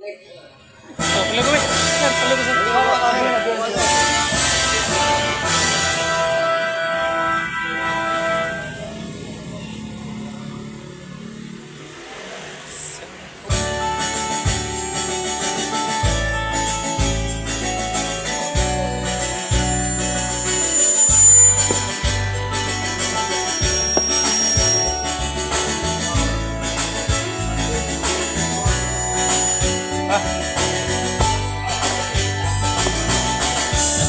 Oh, pala ko eh. Sir, pala ko sir.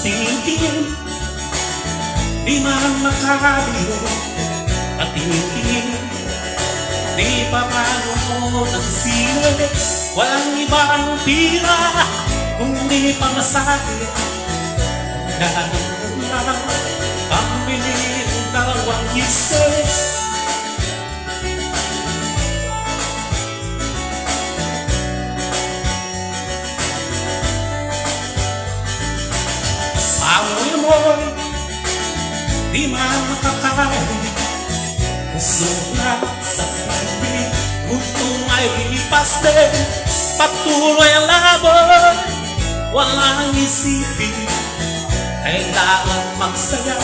Tingin-tingin, di man makakabilo. At tingin-tingin, di pa paano ng sila. Walang ibang tira, kundi pamasahe. Ganun lang, pambili ng dalawang isip. Amoy mo'y di man makakain. Gusto na sa pagbilig, gustong ay lilipas din. Patuloy ang laban, walang isipin. Kailangan magsaya,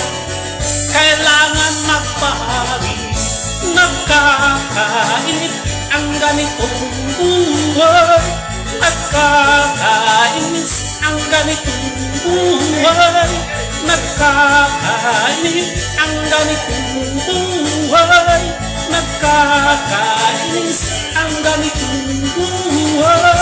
kailangan magpahawis. Nagkakainit ang ganitong buhay. Nagkakainis ang ganitong buhay. Nagkakainis ang ganitong buhay. Nagkakainis ang ganitong buhay.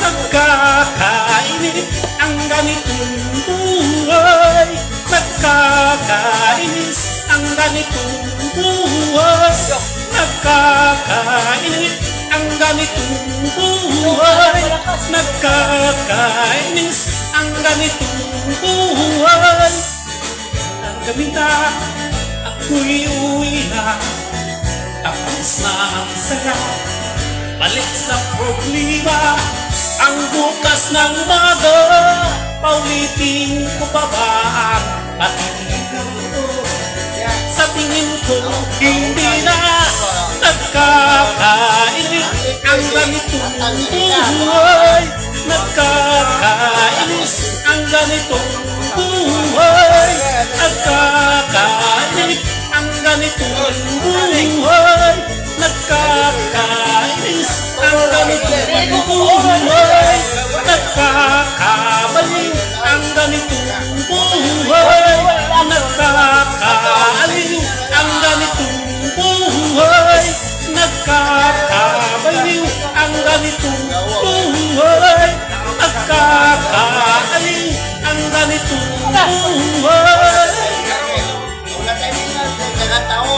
Nagkakainit ang ganitong buhay. Nagkakainis ang ganitong buhay. Nagkakainit ang ganitong buhay. Nagkakainis ang ganitong buhay. Ang gabi na ako'y uwi na, tapos na ang saya. Balik sa problema, ang bukas ng umaga. Paulitin ko pa ba ang patingan ko? Sa tingin ko hindi na nagkakainit ang ganitong buhay. Nagkakainis ang ganitong buhay. Nagkakainit ang ganitong buhay. Nagkakainis ang ganitong buhay. Nagkakabaliw ang ganitong buhay. Nagkakaliw ang ganitong buhay. Nagkakabaliw ang ganitong buhay. Nagkakaliw ang ganitong buhay. Una tayo nga, jangan tahu.